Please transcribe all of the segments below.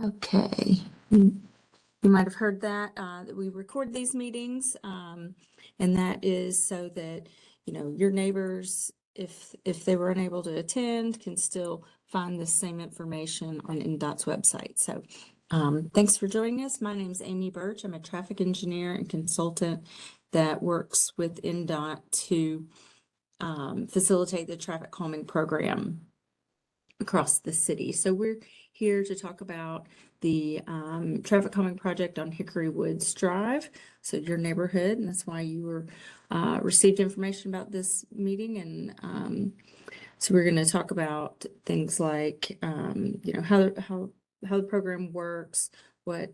Okay. You might have heard that we record these meetings, and that is so that, your neighbors, if they were unable to attend, can still find the same information on NDOT's website. So thanks for joining us. My name is Amy Birch. I'm a traffic engineer and consultant that works with NDOT to facilitate the traffic calming program across the city. So we're here to talk about the traffic calming project on Hickory Woods Drive, so your neighborhood, and that's why you were received information about this meeting. And so we're going to talk about things like how the program works, what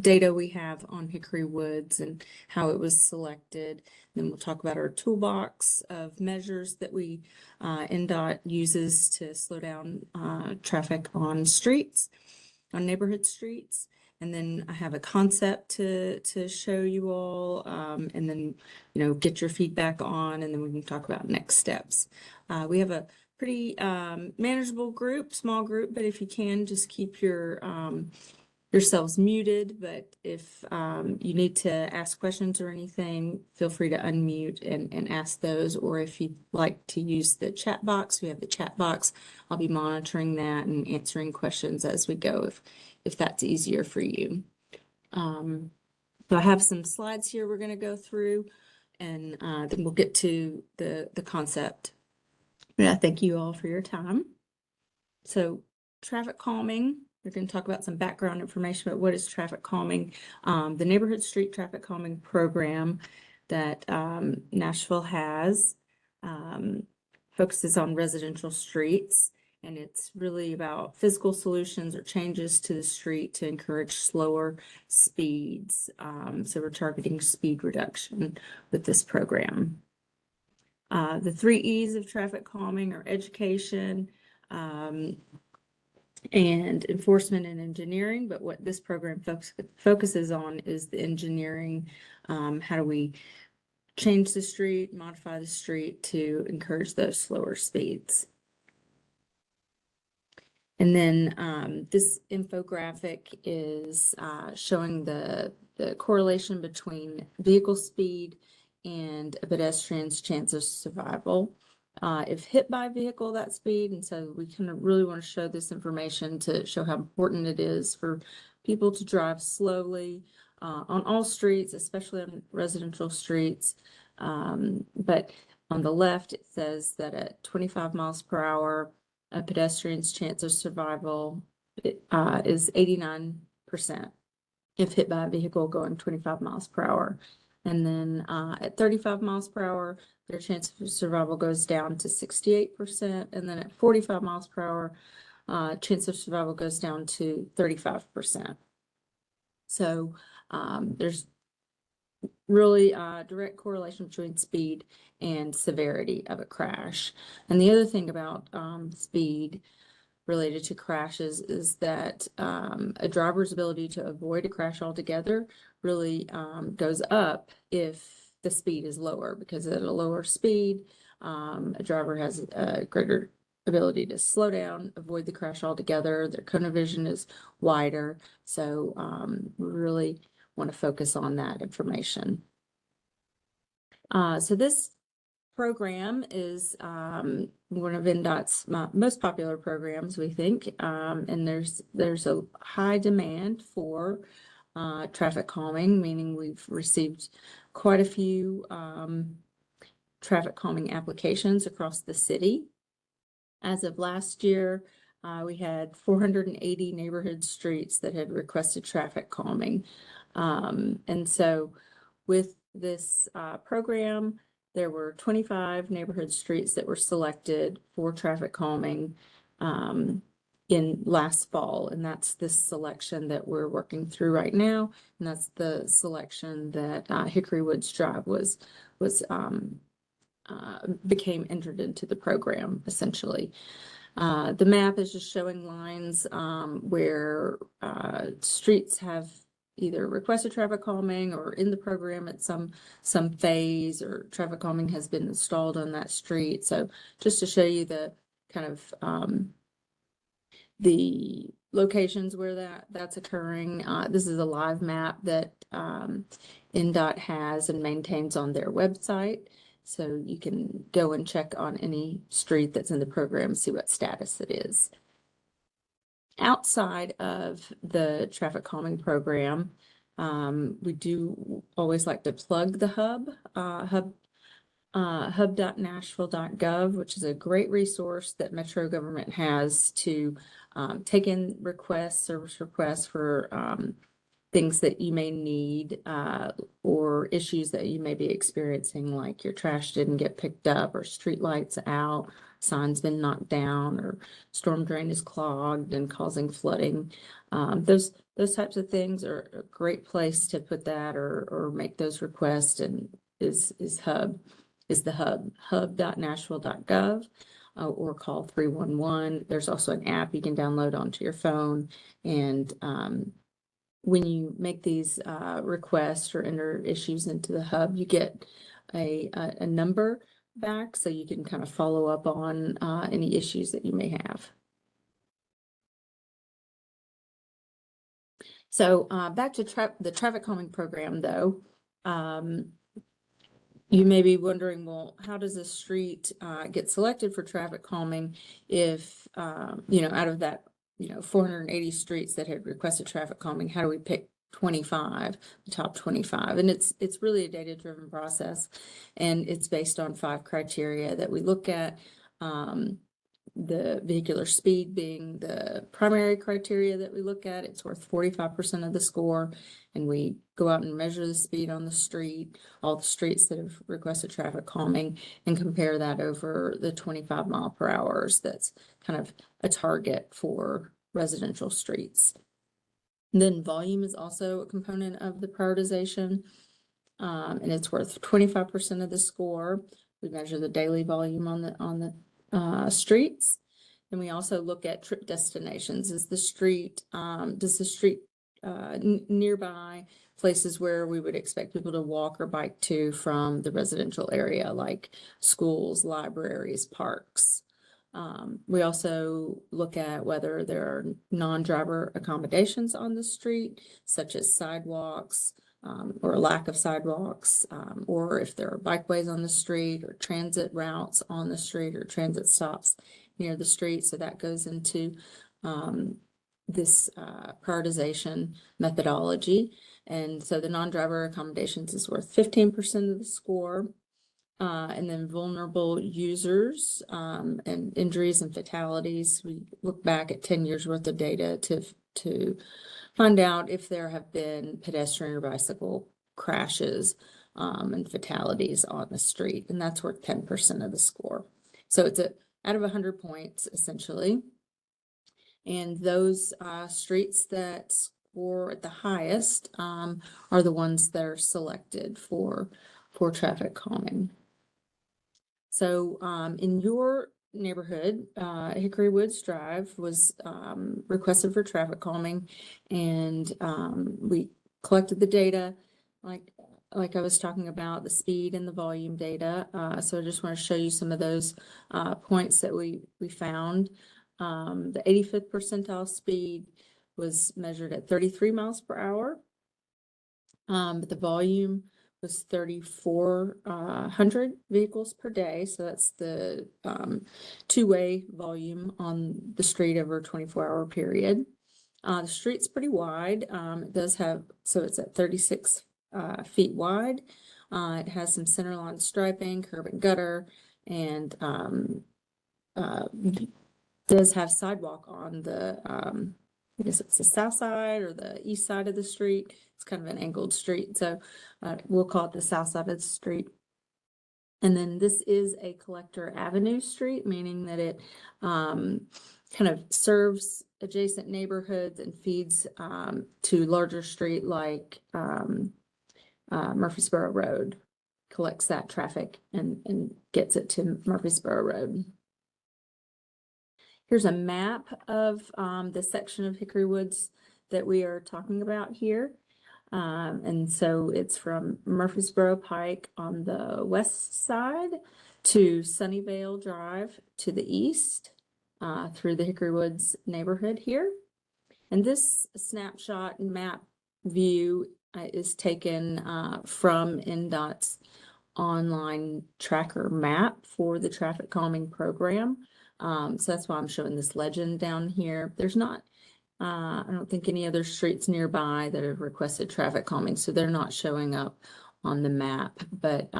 data we have on Hickory Woods and how it was selected. Then we'll talk about our toolbox of measures that we NDOT uses to slow down traffic on streets, on neighborhood streets. And then I have a concept to show you all, and then get your feedback on, and then we can talk about next steps. We have a pretty manageable group, small group, but if you can, just keep yourselves muted. But if you need to ask questions or anything, feel free to unmute and ask those. Or if you'd like to use the chat box, we have the chat box. I'll be monitoring that and answering questions as we go if that's easier for you. So I have some slides here we're going to go through, and then we'll get to the concept. But I thank you all for your time. So traffic calming. We're going to talk about some background information about what is traffic calming. The neighborhood street traffic calming program that Nashville has focuses on residential streets, and it's really about physical solutions or changes to the street to encourage slower speeds. So we're targeting speed reduction with this program. The 3 E's of traffic calming are education, and enforcement and engineering. But what this program focuses on is the engineering. How do we change the street, modify the street to encourage those slower speeds? And then this infographic is showing the correlation between vehicle speed and a pedestrian's chance of survival if hit by a vehicle that speed. And so we kind of really want to show this information to show how important it is for people to drive slowly on all streets, especially on residential streets. But on the left, it says that at 25 miles per hour, a pedestrian's chance of survival is 89% if hit by a vehicle going 25 miles per hour. And then at 35 miles per hour, their chance of survival goes down to 68%. And then at 45 miles per hour, chance of survival goes down to 35%. So there's really direct correlation between speed and severity of a crash. And the other thing about speed related to crashes is that a driver's ability to avoid a crash altogether really goes up if the speed is lower, because at a lower speed, a driver has a greater ability to slow down, avoid the crash altogether. Their cone of vision is wider. So we really want to focus on that information. So this program is one of NDOT's most popular programs, we think, and there's a high demand for traffic calming, meaning we've received quite a few traffic calming applications across the city. As of last year, we had 480 neighborhood streets that had requested traffic calming. And so with this program, there were 25 neighborhood streets that were selected for traffic calming in last fall. And that's this selection that we're working through right now. And that's the selection that Hickory Woods Drive became entered into the program, essentially. The map is just showing lines where streets have either requested traffic calming or in the program at some phase, or traffic calming has been installed on that street. So just to show you the kind of the locations where that's occurring. This is a live map that NDOT has and maintains on their website. So you can go and check on any street that's in the program, see what status it is. Outside of the traffic calming program, we do always like to plug the hub.Nashville.gov, which is a great resource that Metro government has to take in service requests for things that you may need or issues that you may be experiencing, like your trash didn't get picked up or street lights out, signs been knocked down, or storm drain is clogged and causing flooding. Those types of things are a great place to put that or make those requests, and is the hub.Nashville.gov, or call 311. There's also an app you can download onto your phone, and when you make these requests or enter issues into the hub, you get a number back, so you can kind of follow up on any issues that you may have. So back to the traffic calming program, though. You may be wondering, well, how does a street get selected for traffic calming if, out of that, 480 streets that had requested traffic calming, how do we pick 25, the top 25? And it's really a data-driven process, and it's based on 5 criteria that we look at. The vehicular speed being the primary criteria that we look at. It's worth 45% of the score, and we go out and measure the speed on the street, all the streets that have requested traffic calming, and compare that over the 25 mile per hour. That's kind of a target for residential streets. And then volume is also a component of the prioritization, and it's worth 25% of the score. We measure the daily volume on the streets. And we also look at trip destinations. Does the street nearby places where we would expect people to walk or bike to from the residential area, like schools, libraries, parks. We also look at whether there are non-driver accommodations on the street, such as sidewalks, or a lack of sidewalks, or if there are bikeways on the street, or transit routes on the street, or transit stops near the street. So that goes into this prioritization methodology. And so the non-driver accommodations is worth 15% of the score. And then vulnerable users and injuries and fatalities. We look back at 10 years worth of data to find out if there have been pedestrian or bicycle crashes and fatalities on the street, and that's worth 10% of the score. So it's out of 100 points, essentially. And those streets that score at the highest are the ones that are selected for traffic calming. So in your neighborhood, Hickory Woods Drive was requested for traffic calming, and we collected the data, like I was talking about, the speed and the volume data. So I just want to show you some of those points that we found. The 85th percentile speed was measured at 33 miles per hour, but the volume was 3,400 vehicles per day. So that's the two-way volume on the street over a 24-hour period. The street's pretty wide. It does have, so it's at 36 feet wide. It has some centerline striping, curb and gutter, and does have sidewalk on the, I guess it's the south side or the east side of the street. It's kind of an angled street, so we'll call it the south side of the street. And then this is a collector avenue street, meaning that it kind of serves adjacent neighborhoods and feeds to larger street like Murfreesboro Road, collects that traffic and gets it to Murfreesboro Road. Here's a map of the section of Hickory Woods that we are talking about here. And so it's from Murfreesboro Pike on the west side to Sunnyvale Drive to the east through the Hickory Woods neighborhood here. And this snapshot and map view is taken from NDOT's online tracker map for the traffic calming program. So that's why I'm showing this legend down here. There's not, I don't think, any other streets nearby that have requested traffic calming, so they're not showing up on the map. But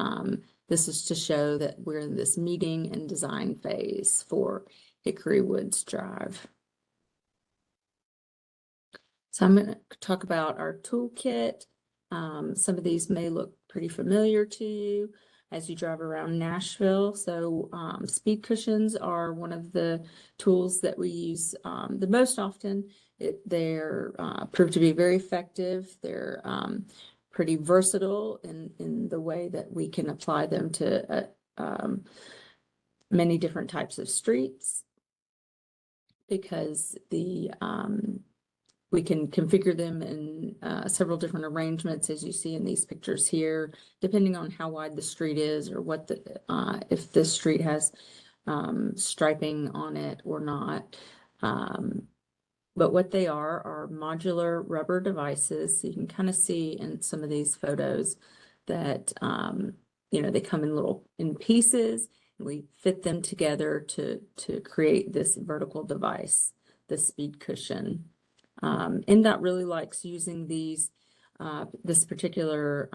this is to show that we're in this meeting and design phase for Hickory Woods Drive. So I'm going to talk about our toolkit. Some of these may look pretty familiar to you as you drive around Nashville. So speed cushions are one of the tools that we use the most often. They're proved to be very effective. They're pretty versatile in the way that we can apply them to many different types of streets, because we can configure them in several different arrangements, as you see in these pictures here, depending on how wide the street is, or what the if the street has striping on it or not. But what they are modular rubber devices. So you can kind of see in some of these photos that you know, they come in pieces, and we fit them together to create this vertical device, the speed cushion. NDOT really likes using this particular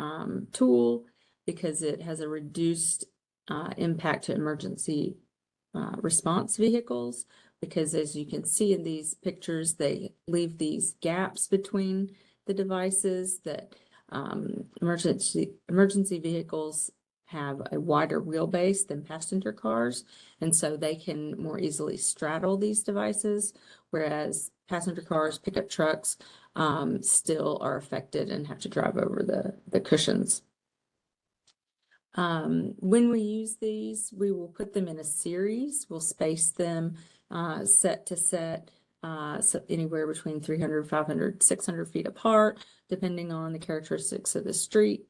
tool because it has a reduced impact to emergency response vehicles, because as you can see in these pictures, they leave these gaps between the devices that emergency vehicles have a wider wheelbase than passenger cars, and so they can more easily straddle these devices, whereas passenger cars, pickup trucks still are affected and have to drive over the cushions. When we use these, we will put them in a series. We'll space them set to set, so anywhere between 300, 500, 600 feet apart, depending on the characteristics of the street.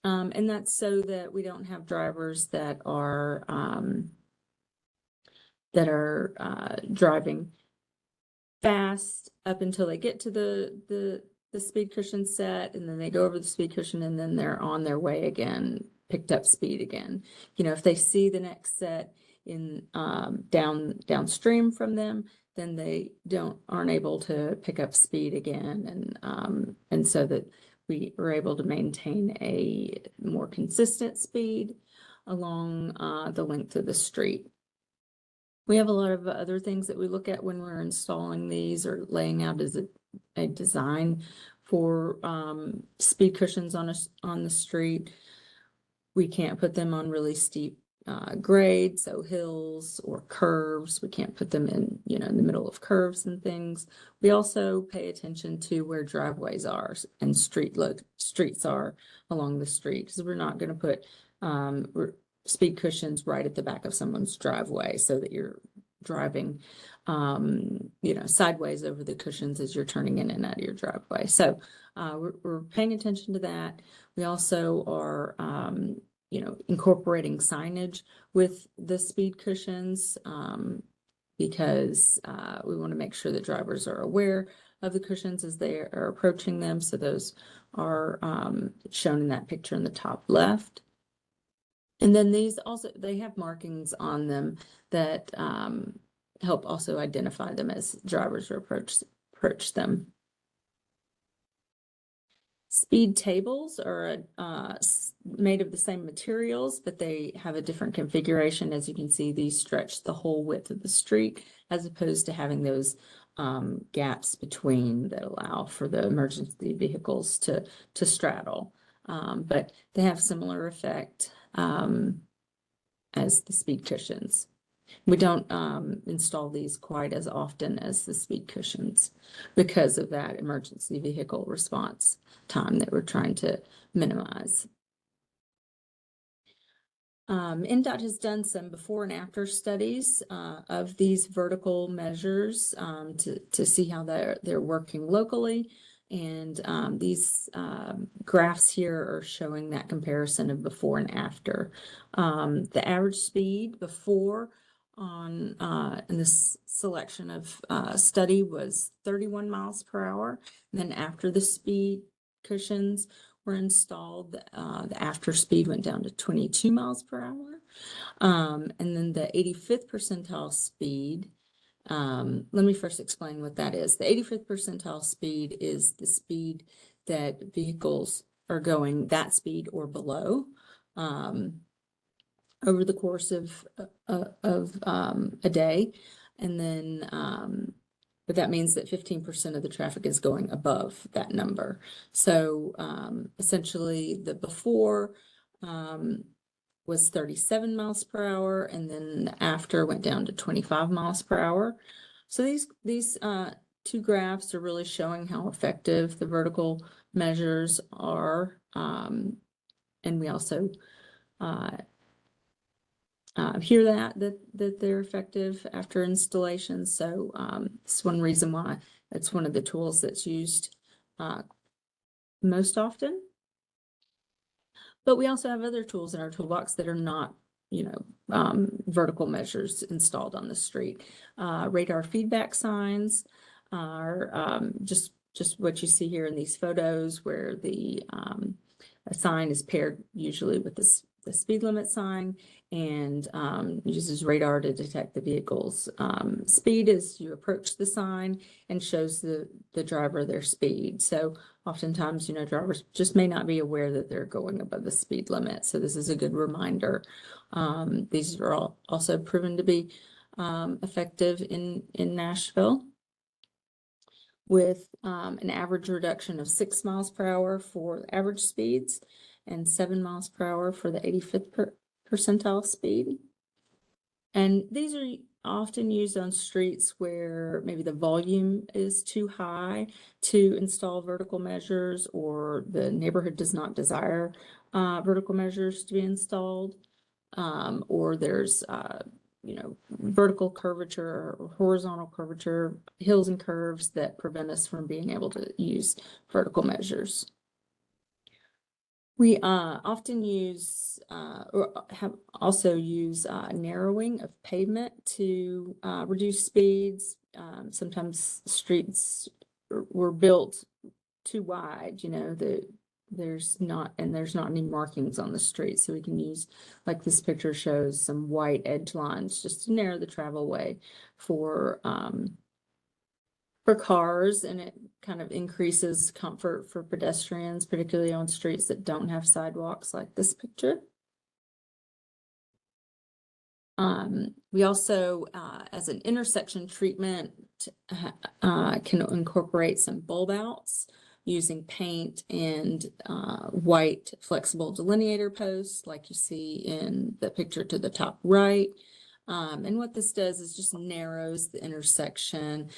And that's so that we don't have drivers that are driving fast up until they get to the speed cushion set, and then they go over the speed cushion, and then they're on their way again, picked up speed again. You know, if they see the next set in downstream from them, then they aren't able to pick up speed again, and so that we are able to maintain a more consistent speed along the length of the street. We have a lot of other things that we look at when we're installing these or laying out as a design for speed cushions on the street. We can't put them on really steep grades, so hills or curves. We can't put them in, you know, in the middle of curves and things. We also pay attention to where driveways are and streets are along the street, because we're not going to put speed cushions right at the back of someone's driveway so that you're driving you know, sideways over the cushions as you're turning in and out of your driveway. So we're paying attention to that. We also are you know, incorporating signage with the speed cushions because we want to make sure that drivers are aware of the cushions as they are approaching them. So those are shown in that picture in the top left. And then these also, they have markings on them that help also identify them as drivers approach them. Speed tables are made of the same materials, but they have a different configuration. As you can see, these stretch the whole width of the street, as opposed to having those gaps between that allow for the emergency vehicles to straddle. But they have similar effect as the speed cushions. We don't install these quite as often as the speed cushions because of that emergency vehicle response time that we're trying to minimize. NDOT has done some before and after studies of these vertical measures to see how they're working locally. And these graphs here are showing that comparison of before and after. The average speed before in this selection of study was 31 miles per hour. And then after the speed cushions were installed, the after speed went down to 22 miles per hour. And then the 85th percentile speed, let me first explain what that is. The 85th percentile speed is the speed that vehicles are going that speed or below over the course of a day. And then, but that means that 15% of the traffic is going above that number. So essentially the before was 37 miles per hour, and then the after went down to 25 miles per hour. So these two graphs are really showing how effective the vertical measures are. And we also hear that they're effective after installation. So it's one reason why it's one of the tools that's used most often. But we also have other tools in our toolbox that are not, vertical measures installed on the street. Radar feedback signs are just what you see here in these photos, where the a sign is paired usually with the speed limit sign, and uses radar to detect the vehicle's speed as you approach the sign, and shows the driver their speed. So oftentimes, drivers just may not be aware that they're going above the speed limit. So this is a good reminder. These are also proven to be effective in Nashville, with an average reduction of 6 miles per hour for average speeds and 7 miles per hour for the 85th percentile speed. And these are often used on streets where maybe the volume is too high to install vertical measures, or the neighborhood does not desire vertical measures to be installed, or there's vertical curvature or horizontal curvature, hills and curves that prevent us from being able to use vertical measures. We often use or have also use narrowing of pavement to reduce speeds. Sometimes streets were built too wide, there's not any markings on the street. So we can use, like this picture shows, some white edge lines just to narrow the travel way for cars, and it kind of increases comfort for pedestrians, particularly on streets that don't have sidewalks like this picture. We also, as an intersection treatment, can incorporate some bulb outs using paint and white flexible delineator posts, like you see in the picture to the top right. And what this does is just narrows the intersection,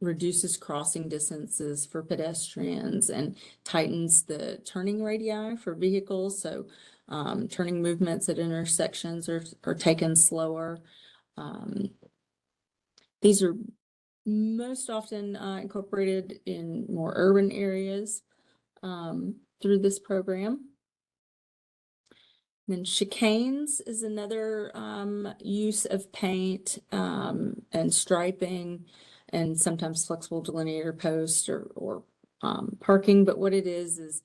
reduces crossing distances for pedestrians, and tightens the turning radii for vehicles. So turning movements at intersections are taken slower. These are most often incorporated in more urban areas through this program. Then chicanes is another use of paint and striping, and sometimes flexible delineator posts or parking. But what it is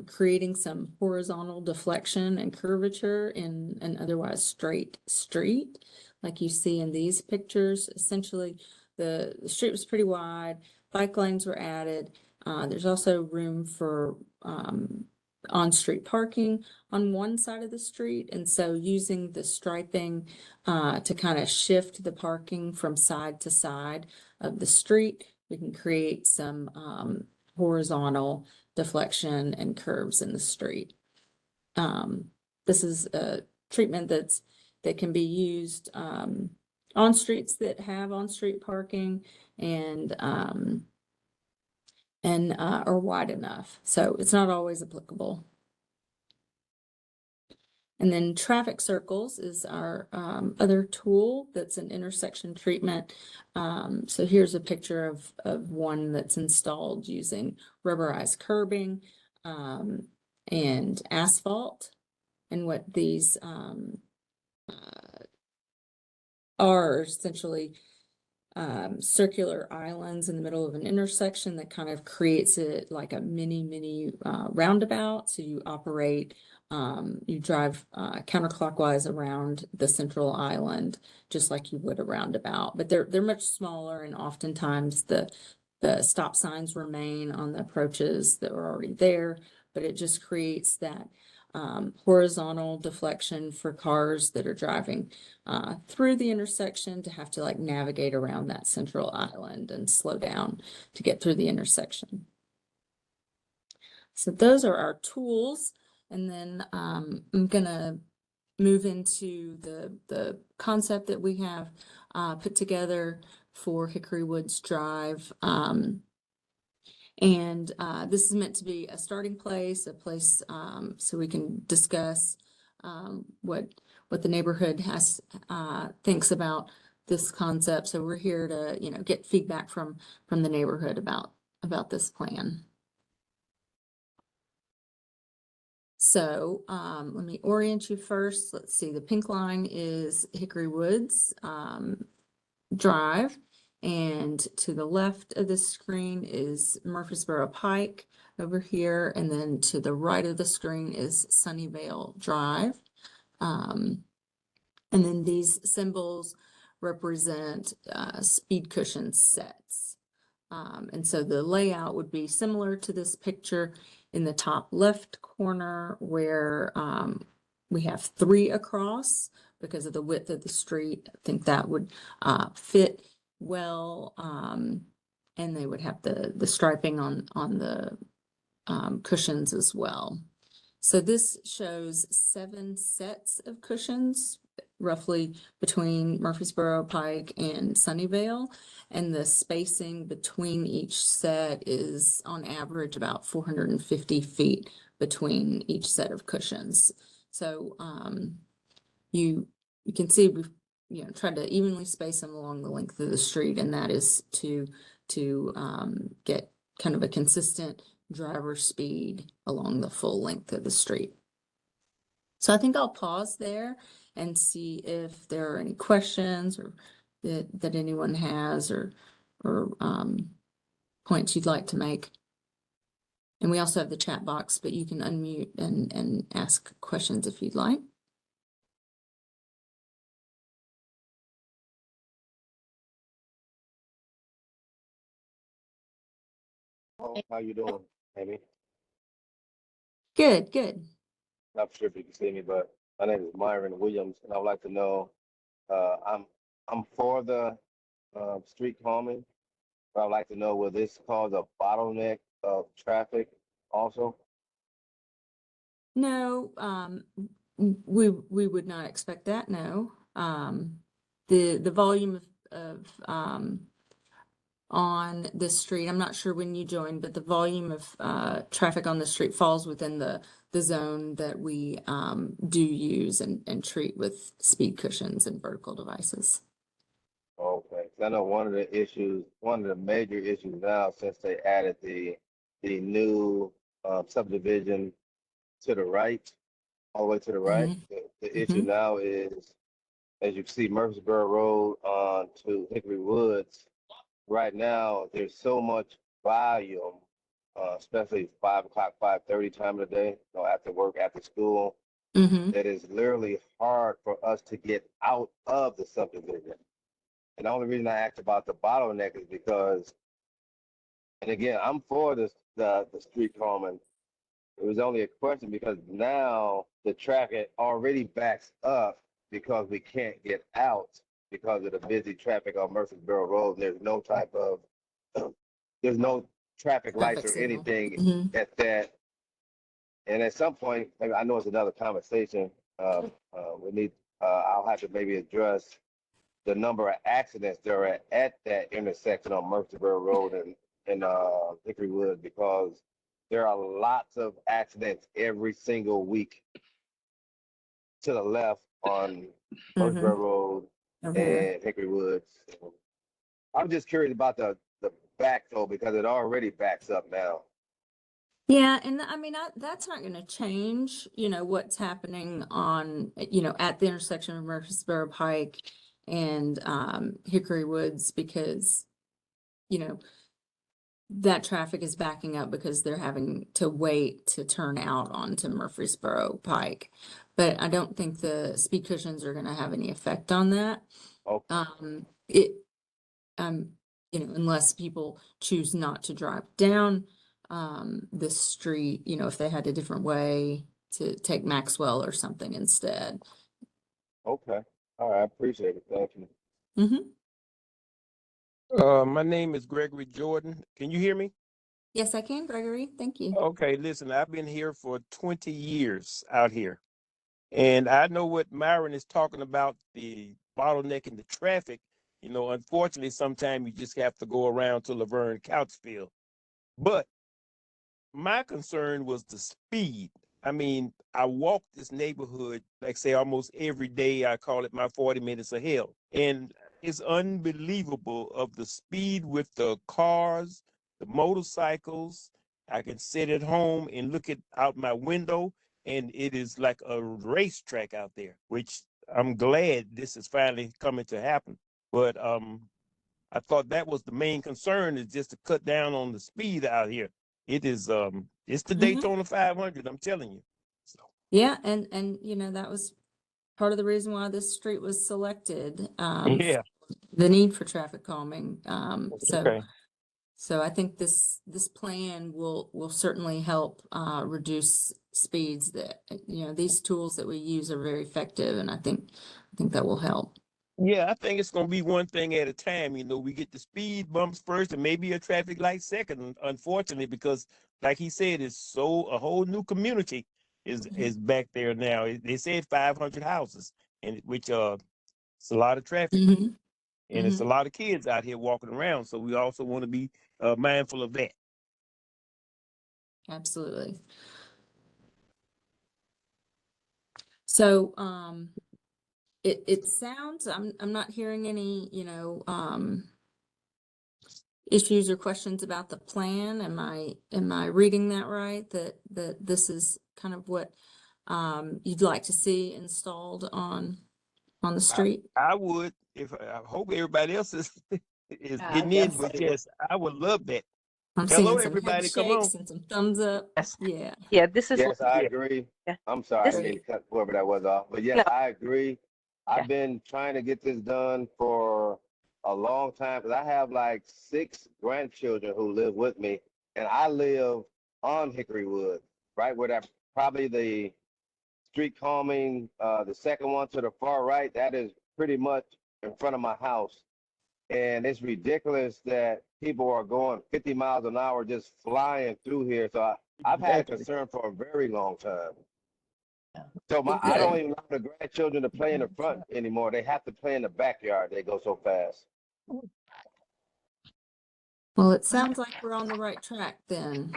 creating some horizontal deflection and curvature in an otherwise straight street, like you see in these pictures. Essentially, the street was pretty wide, bike lanes were added. There's also room for on-street parking on one side of the street, and so using the striping to kind of shift the parking from side to side of the street, we can create some horizontal deflection and curves in the street. This is a treatment that can be used on streets that have on-street parking and are wide enough. So it's not always applicable. And then traffic circles is our other tool that's an intersection treatment. So here's a picture of one that's installed using rubberized curbing and asphalt. And what these are essentially circular islands in the middle of an intersection that kind of creates it like a mini roundabout. So you operate, you drive counterclockwise around the central island, just like you would a roundabout. But they're much smaller, and oftentimes the stop signs remain on the approaches that were already there. But it just creates that horizontal deflection for cars that are driving through the intersection to have to like navigate around that central island and slow down to get through the intersection. So those are our tools. And then I'm gonna move into the concept that we have put together for Hickory Woods Drive. And this is meant to be a starting place, a place so we can discuss what the neighborhood has thinks about this concept. So we're here to, you know, get feedback from the neighborhood about this plan. So let me orient you first. Let's see, the pink line is Hickory Woods Drive. And to the left of the screen is Murfreesboro Pike over here. And then to the right of the screen is Sunnyvale Drive. And then these symbols represent speed cushion sets. And so the layout would be similar to this picture in the top left corner where we have 3 across because of the width of the street. I think that would fit well, and they would have the striping on the cushions as well. So this shows 7 sets of cushions, roughly between Murfreesboro Pike and Sunnyvale, and the spacing between each set is on average about 450 feet between each set of cushions. So you can see we've tried to evenly space them along the length of the street, and that is to get kind of a consistent driver speed along the full length of the street. So I think I'll pause there and see if there are any questions or that anyone has or points you'd like to make. And we also have the chat box, but you can unmute and ask questions if you'd like. How you doing, Amy? Good, good. Not sure if you can see me, but my name is Myron Williams, and I would like to know. I'm for the street calming, but I'd like to know, will this cause a bottleneck of traffic also? No, we would not expect that. No, the volume of on this street, I'm not sure when you joined, but the volume of traffic on the street falls within the zone that we do use and treat with speed cushions and vertical devices. Okay, 'cause I know one of the major issues now, since they added the new subdivision to the right, all the way to the right, the issue now is, as you can see, Murfreesboro Road on to Hickory Woods. Right now, there's so much volume, especially 5 o'clock, 5:30 time of the day, after work, after school, that is literally hard for us to get out of the subdivision. And the only reason I asked about the bottleneck is because, and again, I'm for the street calming. It was only a question because now the traffic already backs up because we can't get out because of the busy traffic on Murfreesboro Road. And there's no type of there's no traffic lights or signal. anything at that. And at some point, maybe, I know it's another conversation. We need. I'll have to maybe address the number of accidents that are at that intersection on Murfreesboro Road and Hickory Woods, because there are lots of accidents every single week to the left on Murfreesboro Road and Hickory Woods. I'm just curious about the backflow because it already backs up now. Yeah, and I mean, that's not going to change, what's happening on, at the intersection of Murfreesboro Pike and Hickory Woods, because, you know, that traffic is backing up because they're having to wait to turn out onto Murfreesboro Pike. But I don't think the speed cushions are going to have any effect on that. Okay. It, you know, unless people choose not to drive down the street, you know, if they had a different way to take Maxwell or something instead. Okay. All right. I appreciate it. Thank you. Mm-hmm. My name is Gregory Jordan. Can you hear me? Yes, I can, Gregory. Thank you. Okay, listen, I've been here for 20 years out here. And I know what Myron is talking about, the bottleneck in the traffic. You know, unfortunately, sometimes you just have to go around to Laverne Couchfield. But my concern was the speed. I mean, I walk this neighborhood, like say, almost every day. I call it my 40 minutes of hell. And it's unbelievable of the speed with the cars, the motorcycles. I can sit at home and look at out my window, and it is like a racetrack out there, which I'm glad this is finally coming to happen. But I thought that was the main concern, is just to cut down on the speed out here. It is it's the Daytona 500, I'm telling you. So Yeah, and you know, that was part of the reason why this street was selected, yeah, the need for traffic calming. okay. So I think this plan will certainly help reduce speeds. That, you know, these tools that we use are very effective, and I think that will help. Yeah, I think it's gonna be one thing at a time. You know, we get the speed bumps first and maybe a traffic light second, unfortunately, because like he said, it's so a whole new community is back there now. They said 500 houses, and which it's a lot of traffic. Mm-hmm. And it's a lot of kids out here walking around. So we also want to be mindful of that. Absolutely. So it sounds, I'm not hearing any, you know, issues or questions about the plan. Am I reading that right? That this is kind of what you'd like to see installed on the street? I would, if I hope everybody else is is Yeah, I getting in, but definitely would. yes, I would love that. I'm Hello, seeing some head everybody, come on. shakes and some thumbs up. Yes. Yeah. Yeah, this is Yes, I Yeah. agree. Yeah. I'm sorry, I This- didn't mean to cut whoever that was off. But yes, No. I agree. Yeah. I've been trying to get this done for a long time because I have like 6 grandchildren who live with me, and I live on Hickory Wood, right where that probably the street calming, the second one to the far right, that is pretty much in front of my house. And it's ridiculous that people are going 50 miles an hour just flying through here. So I've had a concern for a very long time. So Well, I don't good. even allow the grandchildren to play in the front anymore. They have to play in the backyard. They go so fast. Well, it sounds like we're on the right track then.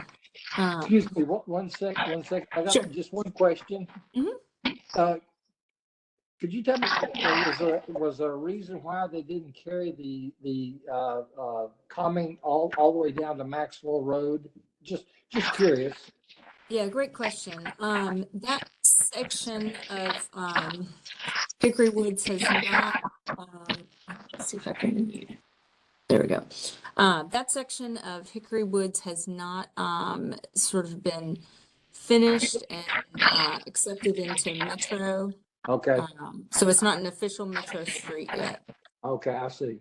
Excuse me, one sec. I got Sure. just one question. Mhm. Could you tell me, was there a reason why they didn't carry the calming all the way down to Maxwell Road? Just curious. Yeah, great question. That section of Hickory Woods has not, let's see if I can, there we go. That section of Hickory Woods has not sort of been finished and accepted into Metro. Okay, So it's not an official Metro street yet. okay, I see.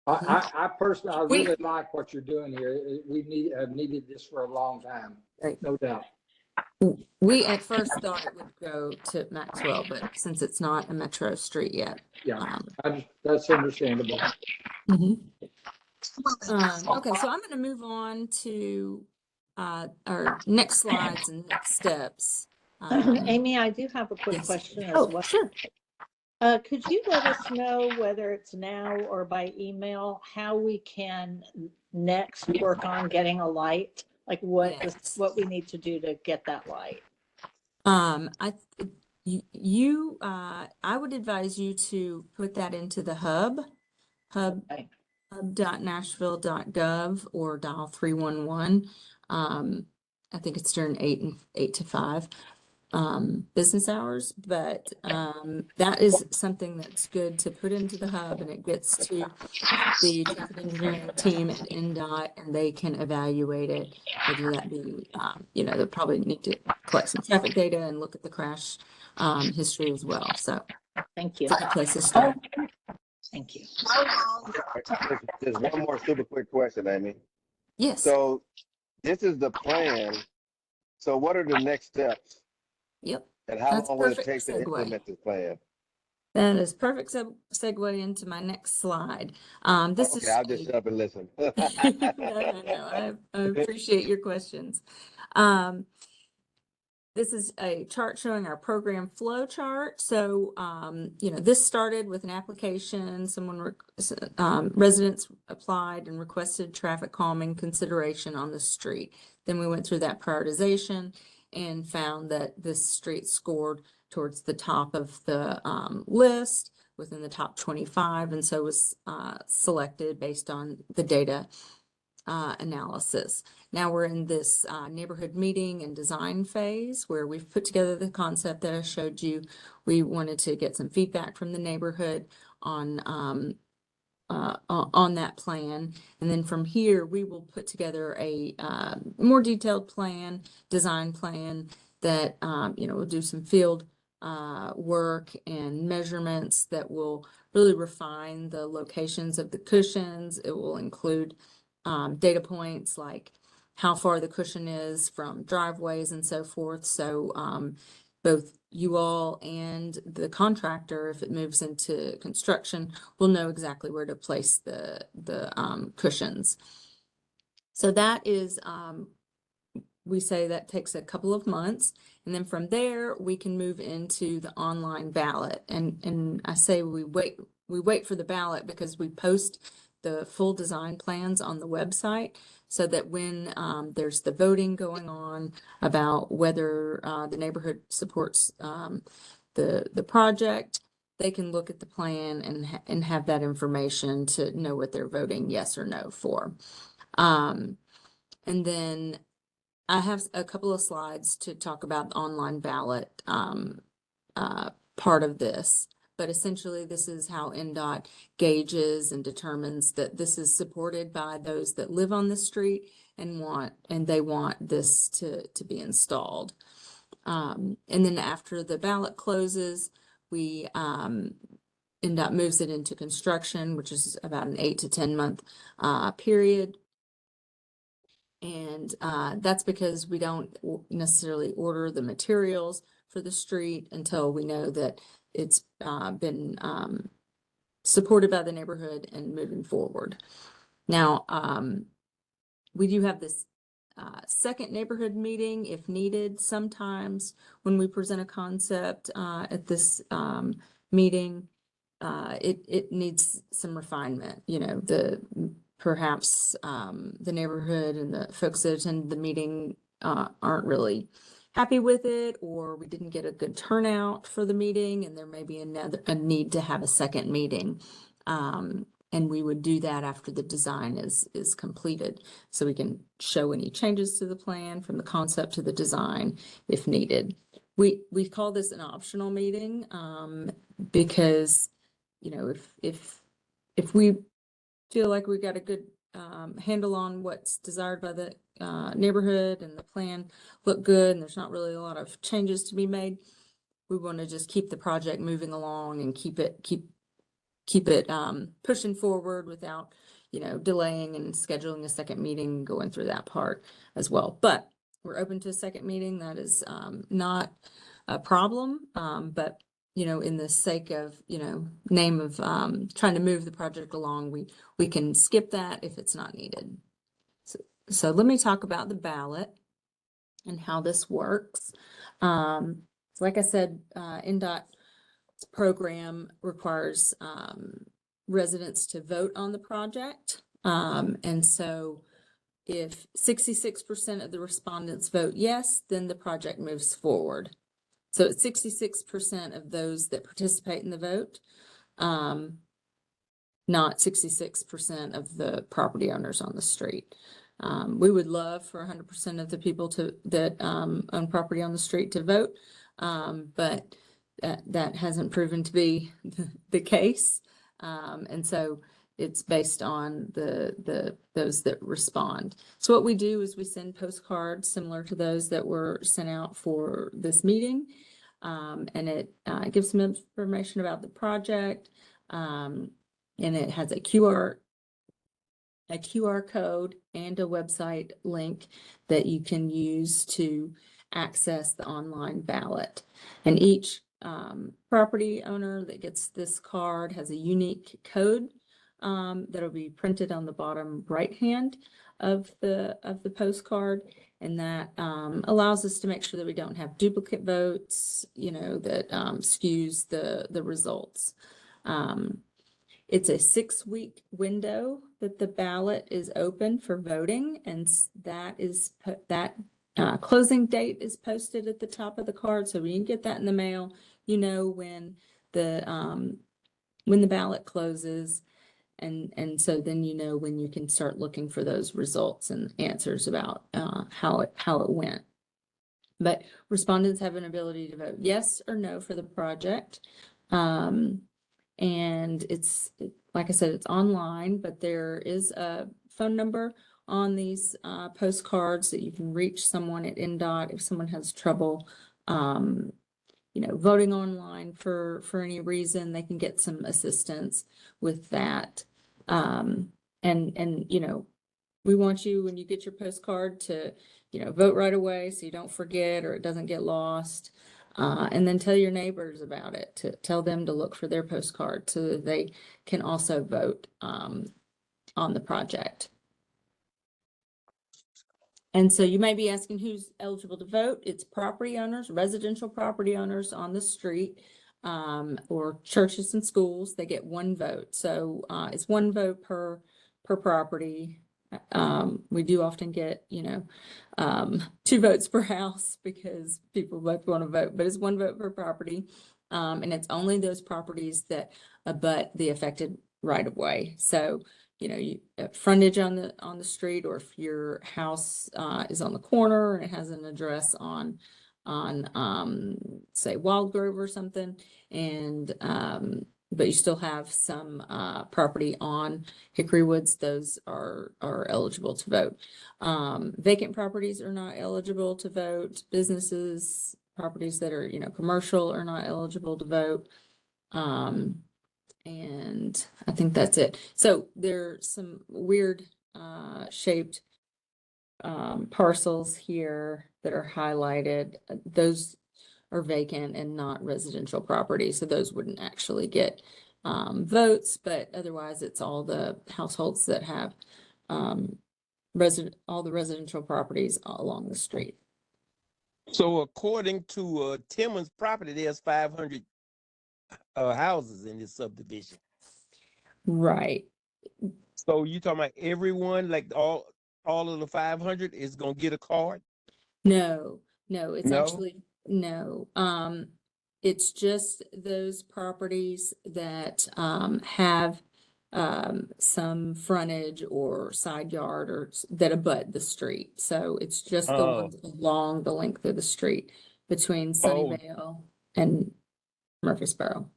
I personally, I We- really like what you're doing here. Have needed this for a long time, Right. no doubt. We at first thought it would go to Maxwell, but since it's not a Metro street yet. Yeah, that's understandable. Okay, so I'm going to move on to our next slides and next steps. Amy, I do have a quick Yes. question as Oh, well. sure. Could you let us know, whether it's now or by email, how we can next work on getting a light? Like Yes. what we need to do to get that light? I would advise you to put that into the hub Okay. hub.Nashville.gov, or dial 311. I think it's during 8 to 5. business hours, but that is something that's good to put into the hub, and it gets to the traffic engineering team at NDOT, and they can evaluate it, whether that be, they'll probably need to collect some traffic data and look at the crash history as well. So Thank you. it's a good place to start. Thank you. There's one more super quick question, Amy. Yes. So this is the plan. So what are the next steps? Yep. And how That's long will it perfect take to segue. implement this plan? That is perfect segue into my next slide. This Okay, is I'll just shut up and listen. no. I appreciate your questions. This is a chart showing our program flow chart. So, this started with an application. Residents applied and requested traffic calming consideration on the street. Then we went through that prioritization and found that this street scored towards the top of the list, within the top 25, and so was selected based on the data analysis. Now we're in this neighborhood meeting and design phase where we've put together the concept that I showed you. We wanted to get some feedback from the neighborhood on that plan, and then from here we will put together a more detailed design plan that we'll do some field work and measurements that will really refine the locations of the cushions. It will include data points like how far the cushion is from driveways and so forth. So both you all and the contractor, if it moves into construction, will know exactly where to place the cushions. So that is, we say that takes a couple of months. And then from there, we can move into the online ballot. And I say we wait for the ballot because we post the full design plans on the website, so that when there's the voting going on about whether the neighborhood supports the project, they can look at the plan and have that information to know what they're voting yes or no for. And then I have a couple of slides to talk about the online ballot part of this. But essentially, this is how NDOT gauges and determines that this is supported by those that live on the street and they want this to be installed. And then after the ballot closes, NDOT moves it into construction, which is about an 8 to 10 month period. And that's because we don't necessarily order the materials for the street until we know that it's been supported by the neighborhood and moving forward. Now, we do have this second neighborhood meeting if needed. Sometimes when we present a concept at this meeting, it needs some refinement. Perhaps the neighborhood and the folks that attend the meeting aren't really happy with it, or we didn't get a good turnout for the meeting, and there may be a need to have a second meeting. And we would do that after the design is completed, so we can show any changes to the plan from the concept to the design if needed. We call this an optional meeting because if we feel like we got a good handle on what's desired by the neighborhood and the plan look good and there's not really a lot of changes to be made, we want to just keep the project moving along and keep it pushing forward without delaying and scheduling a second meeting, going through that part as well. But we're open to a second meeting. That is not a problem, but in the sake of, name of trying to move the project along, we can skip that if it's not needed. So let me talk about the ballot and how this works. So like I said, NDOT program requires residents to vote on the project. And so if 66% of the respondents vote yes, then the project moves forward. So it's 66% of those that participate in the vote, not 66% of the property owners on the street. We would love for 100% of the people that own property on the street to vote, But that hasn't proven to be the case. And so it's based on those that respond. So what we do is we send postcards similar to those that were sent out for this meeting. And it gives some information about the project. And it has a QR code and a website link that you can use to access the online ballot. And each property owner that gets this card has a unique code that'll be printed on the bottom right hand of the postcard, and that allows us to make sure that we don't have duplicate votes, that skews the results. It's a 6-week window that the ballot is open for voting, and that closing date is posted at the top of the card. So when you get that in the mail, when the ballot closes, and so then when you can start looking for those results and answers about how it went. But respondents have an ability to vote yes or no for the project. And it's, like I said, it's online, but there is a phone number on these postcards that you can reach someone at NDOT if someone has trouble, voting online for any reason. They can get some assistance with that. And we want you, when you get your postcard, to vote right away so you don't forget or it doesn't get lost. And then tell your neighbors about it, to tell them to look for their postcard so that they can also vote on the project. And so you may be asking who's eligible to vote. It's property owners, residential property owners on the street, or churches and schools. They get 1 vote. So it's 1 vote per property. We do often get, 2 votes per house because people both want to vote, but it's 1 vote per property. And it's only those properties that abut the affected right of way. So, you frontage on the street, or if your house is on the corner and it has an address on say Wildgrove or something, and but you still have some property on Hickory Woods, those are eligible to vote. Vacant properties are not eligible to vote. Businesses, properties that are, commercial, are not eligible to vote. And I think that's it. So there's some weird shaped parcels here that are highlighted. Those are vacant and not residential property, so those wouldn't actually get votes, but otherwise it's all the households that have all the residential properties along the street. So according to Timmons property, there's 500 houses in this subdivision. Right. So you talking about everyone, like all of the 500 is gonna get a card? No, it's No? actually no. It's just those properties that have some frontage or side yard or that abut the street. So it's just the Oh, ones along the length of the street between oh, Sunnyvale and Murfreesboro.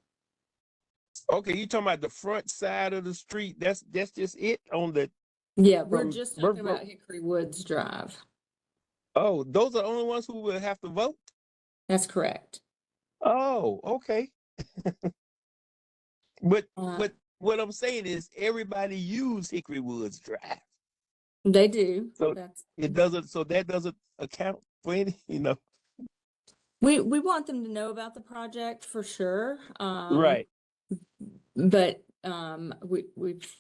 okay. You talking about the front side of the street? That's just it on the Yeah, we're from just talking Murfreesboro. about Hickory Woods Drive. Oh, those are the only ones who will have to vote? That's correct. Oh, okay. But Uh, what I'm saying is everybody use Hickory Woods Drive. they do. So That's that doesn't account for any, we want them to know about the project for sure. Right. But we've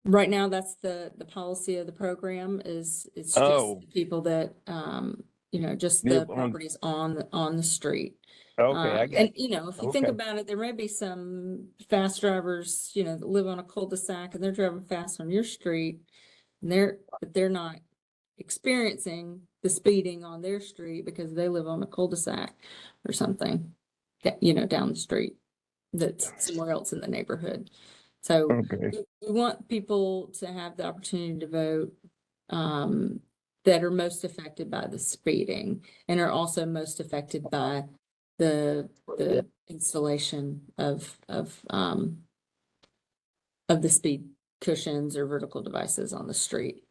right now that's the policy of the program is it's just Oh, people that just the live on, properties on the street. okay, I And got if you. you think Okay. about it, there may be some fast drivers, that live on a cul-de-sac and they're driving fast on your street, and they're not experiencing the speeding on their street because they live on a cul-de-sac or something that, down the street that's somewhere else in the neighborhood. So Okay. we want people to have the opportunity to vote that are most affected by the speeding and are also most affected by the installation of the speed cushions or vertical devices on the street.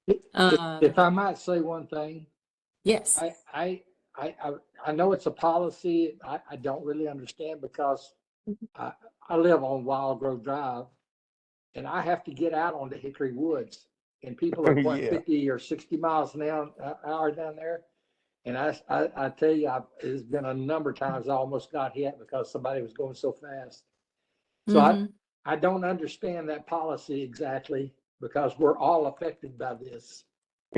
If I might say one thing, Yes. I know it's a policy I don't really understand because I live on Wild Grove Drive and I have to get out onto Hickory Woods and people are going Yeah. 50 or 60 miles an hour down there. And I tell you, it's been a number of times I almost got hit because somebody was going so fast. So I don't understand that policy exactly because we're all affected by this.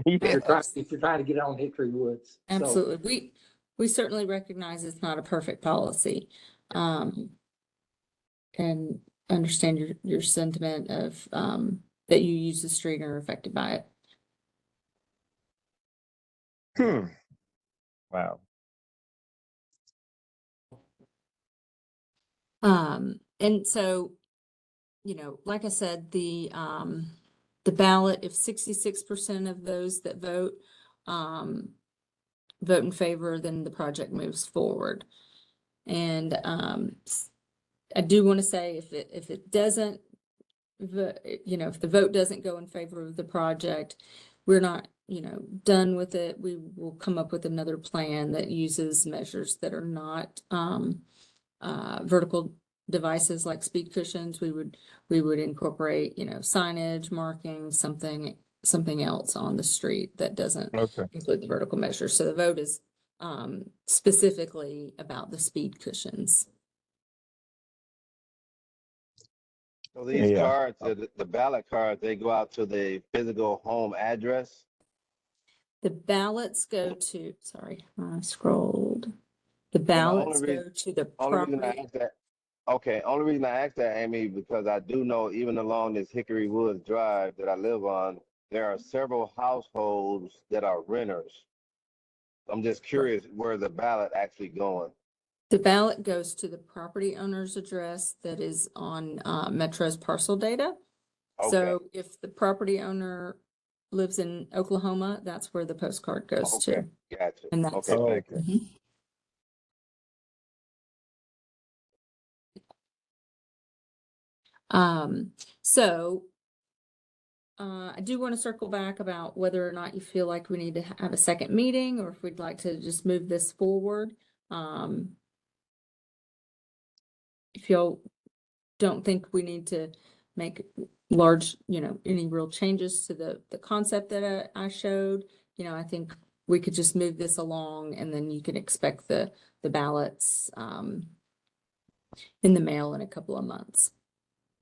Yeah. If you're trying to get on Hickory Woods. So, Absolutely. We certainly recognize it's not a perfect policy. And understand your sentiment of that you use the street and are affected by it. Wow. And so, you know, like I said, the ballot, if 66% of those that vote vote in favor, then the project moves forward. And I do want to say if it doesn't, you know, if the vote doesn't go in favor of the project, we're not, you know, done with it. We will come up with another plan that uses measures that are not vertical devices like speed cushions. We would incorporate, you know, signage, marking, something else on the street that doesn't include the vertical measure. So the vote is specifically about the speed cushions. So these Yeah. cards, the ballot cards, they go out to the physical home address. The ballots go to, sorry, I scrolled. The And the ballots go to the only reason I property. asked that, okay, only reason I asked that, Amy, because I do know even along this Hickory Woods Drive that I live on, there are several households that are renters. I'm just curious where the ballot actually going. The ballot goes to the property owner's address that is on Metro's parcel data. Okay. So if the property owner lives in Oklahoma, that's where the postcard goes Okay, to. gotcha. And that's Okay, thank you. So I do want to circle back about whether or not you feel like we need to have a second meeting or if we'd like to just move this forward. If y'all don't think we need to make large, you know, any real changes to the concept that I showed, you know, I think we could just move this along and then you can expect the ballots in the mail in a couple of months.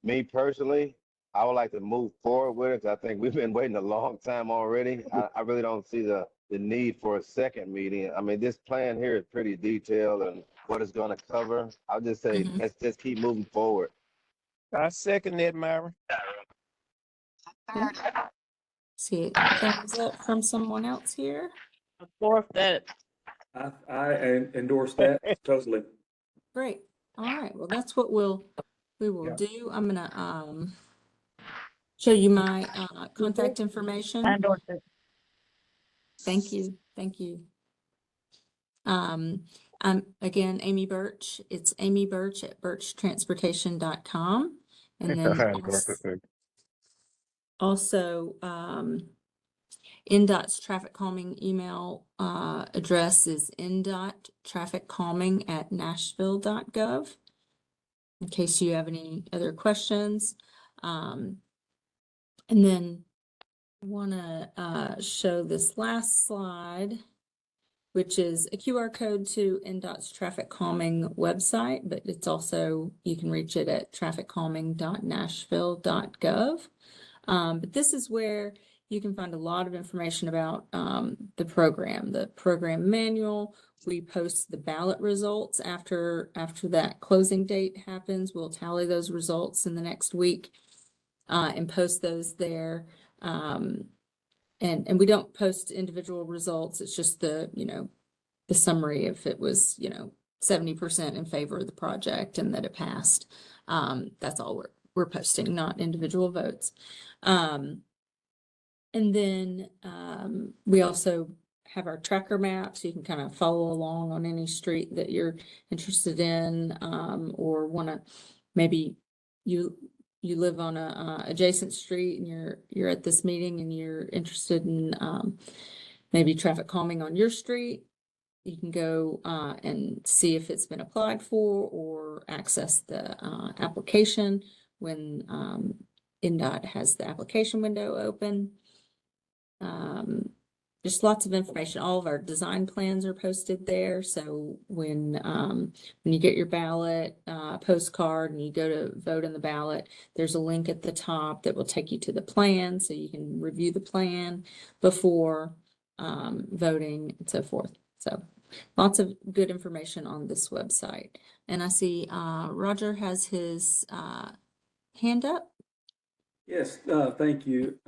Me personally, I would like to move forward with it 'cause I think we've been waiting a long time already. I really don't see the need for a second meeting. I mean, this plan here is pretty detailed and what it's going to cover. I'll just say, let's just keep moving forward. I second that, Myron. See, thumbs up from someone else here. Fourth that. I endorse that totally. Great. All right. Well, that's what we will do. I'm gonna show you my contact information. Thank you. Thank you. I'm again Amy Birch. It's Amy Birch at birchtransportation.com. And then also NDOT's traffic calming email address is NDOT.TrafficCalming.Nashville.gov. In case you have any other questions. And then I want to show this last slide, which is a QR code to NDOT's traffic calming website, but it's also, you can reach it at TrafficCalming.Nashville.gov. But this is where you can find a lot of information about the program manual. We post the ballot results after that closing date happens. We'll tally those results in the next week and post those there. And we don't post individual results. It's just the, you know, the summary if it was, you know, 70% in favor of the project and that it passed. That's all we're posting, not individual votes. And then we also have our tracker map, so you can kind of follow along on any street that you're interested in, or want to, maybe you live on a adjacent street and you're at this meeting and you're interested in maybe traffic calming on your street. You can go and see if it's been applied for, or access the application when NDOT has the application window open. Just lots of information. All of our design plans are posted there. So when you get your ballot postcard and you go to vote on the ballot, there's a link at the top that will take you to the plan, so you can review the plan before voting and so forth. So lots of good information on this website. And I see Roger has his hand up. Yes, thank you.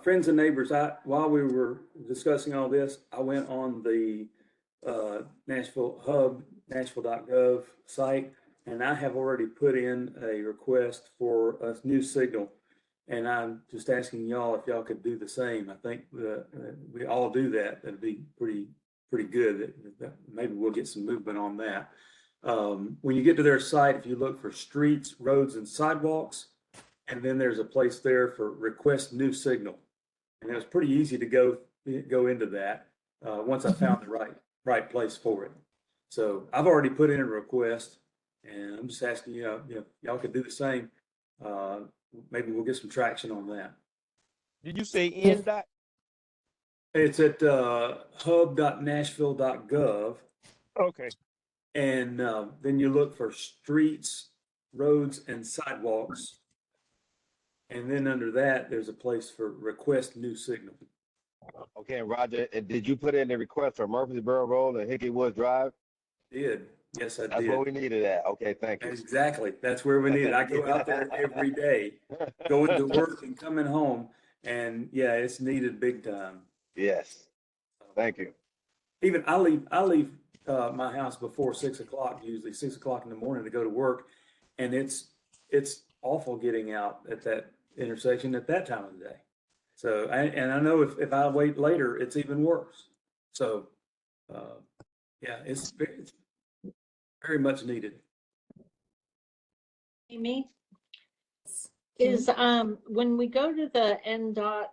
Friends and neighbors, while we were discussing all this, I went on the Nashville.gov site, and I have already put in a request for a new signal. And I'm just asking y'all if y'all could do the same. I think we all do that. That'd be pretty good. Maybe we'll get some movement on that. When you get to their site, if you look for streets, roads, and sidewalks, and then there's a place there for request new signal. And it was pretty easy to go into that once I found the right place for it. So I've already put in a request, and I'm just asking y'all could do the same. Maybe we'll get some traction on that. Did you say NDOT? It's at hub.Nashville.gov. Okay. And then you look for streets, roads, and sidewalks. And then under that, there's a place for request new signal. Okay, Roger, and did you put in the request for Murfreesboro Road and Hickory Woods Drive? Did. Yes, I did. That's what we needed at. Okay, thank you. Exactly. That's where we need it. I go out there every day, going to work and coming home. And yeah, it's needed big time. Yes. Thank you. Even I leave my house before 6 o'clock, usually 6 o'clock in the morning to go to work. And it's awful getting out at that intersection at that time of the day. So, and I know if I wait later, it's even worse. So, yeah, it's very much needed. Amy, is when we go to the NDOT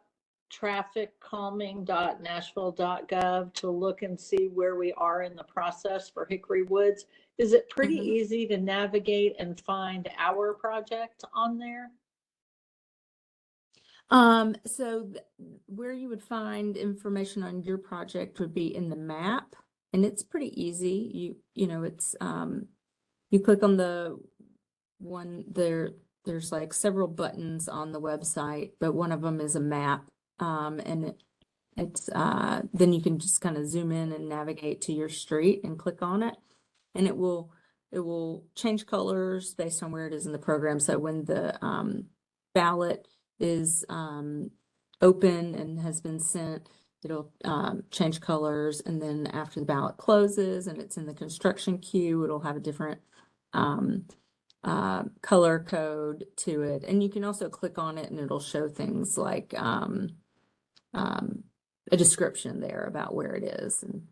TrafficCalming.Nashville.gov to look and see where we are in the process for Hickory Woods, is it pretty easy to navigate and find our project on there? So where you would find information on your project would be in the map, and it's pretty easy. You know, it's you click on the one there. There's like several buttons on the website, but one of them is a map. And it's then you can just kind of zoom in and navigate to your street and click on it, and it will change colors based on where it is in the program. So when the ballot is open and has been sent, it'll change colors, and then after the ballot closes and it's in the construction queue, it'll have a different color code to it. And you can also click on it and it'll show things like a description there about where it is. And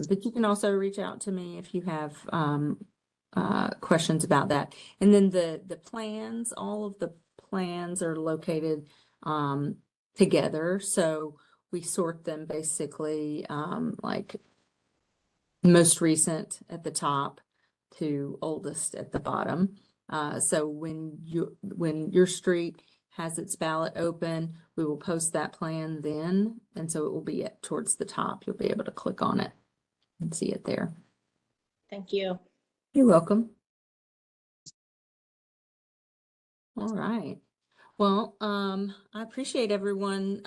but you can also reach out to me if you have questions about that. And then the plans, all of the plans are located together, so we sort them basically like most recent at the top to oldest at the bottom. So when your street has its ballot open, we will post that plan then, and so it will be towards the top. You'll be able to click on it and see it there. Thank you. You're welcome. All right. Well, I appreciate everyone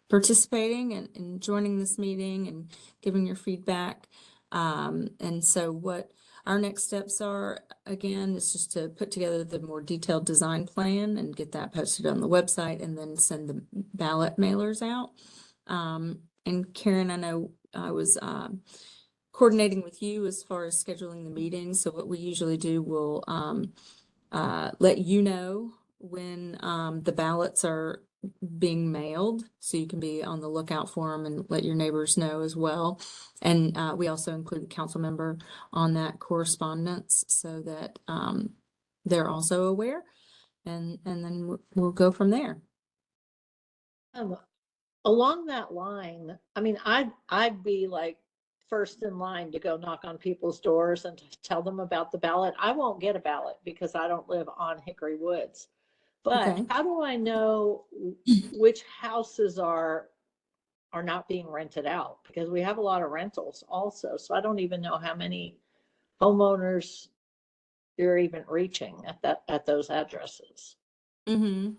participating and joining this meeting and giving your feedback. And so what our next steps are, again, is just to put together the more detailed design plan and get that posted on the website, and then send the ballot mailers out. And Karen, I know I was coordinating with you as far as scheduling the meeting. So what we usually do, we'll let you know when the ballots are being mailed, so you can be on the lookout for them and let your neighbors know as well. And we also include a council member on that correspondence so that they're also aware, and then we'll go from there. Along that line, I mean, I'd be like first in line to go knock on people's doors and to tell them about the ballot. I won't get a ballot because I don't live on Hickory Woods. But Okay. how do I know which houses are not being rented out? Because we have a lot of rentals also. So I don't even know how many homeowners you're even reaching at those addresses. Mm-hmm.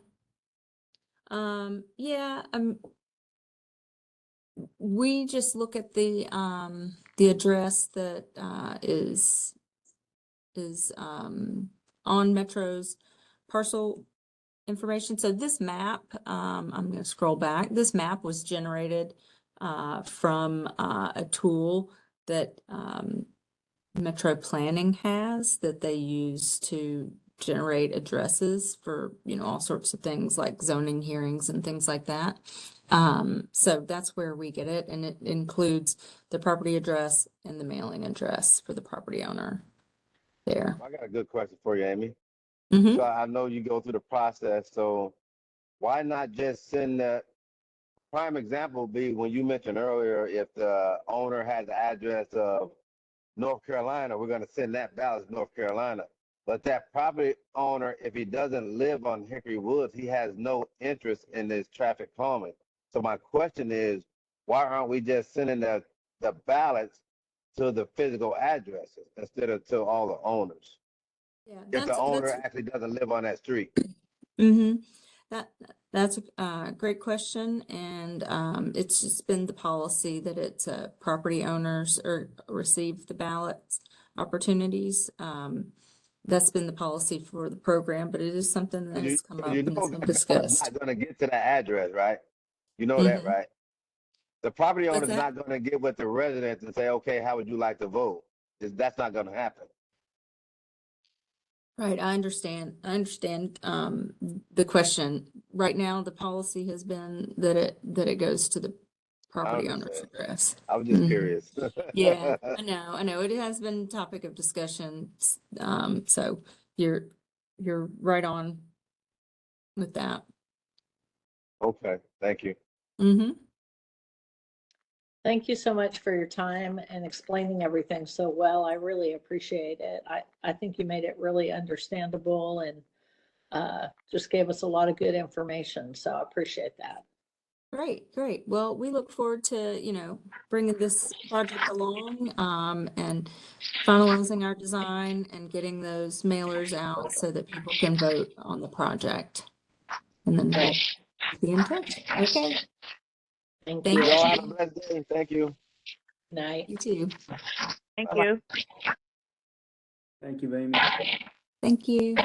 Yeah, we just look at the address that is on Metro's parcel information. So this map, I'm going to scroll back. This map was generated from a tool that Metro Planning has that they use to generate addresses for, all sorts of things like zoning hearings and things like that. So that's where we get it, and it includes the property address and the mailing address for the property owner there. I got a good question for you, Amy. Mm-hmm. So I know you go through the process, so why not just send the prime example would be when you mentioned earlier, if the owner has the address of North Carolina, we're going to send that ballot to North Carolina. But that property owner, if he doesn't live on Hickory Woods, he has no interest in this traffic calming. So my question is, why aren't we just sending the ballots to the physical addresses instead of to all the owners? Yeah, If the owner actually doesn't live on that street. Mm-hmm. That's a great question, and it's just been the policy that it's property owners or receive the ballots opportunities. That's been the policy for the program, but it is something that has come up You and know it's been that discussed. not going to get to the address, right? You know that, Mm-hmm. right? The property What's owner is that? not going to get with the residents and say, okay, how would you like to vote? That's not going to happen. Right, I understand. The question. Right now, the policy has been that it goes to the I property owner's understand. address. I was just Mhm. curious. Yeah, I know. It has been topic of discussion. So you're right on with that. Okay, thank you. Mm-hmm. Thank you so much for your time and explaining everything so well. I really appreciate it. I think you made it really understandable and just gave us a lot of good information. So I appreciate that. Great. Well, we look forward to, bringing this project along, and finalizing our design and getting those mailers out so that people can vote on the project. And then we'll be in touch. Okay. Thank Thank you. Y'all have a you. blessed day. Thank you. Night. You too. Thank Bye-bye. you. Thank you, Amy. Thank you.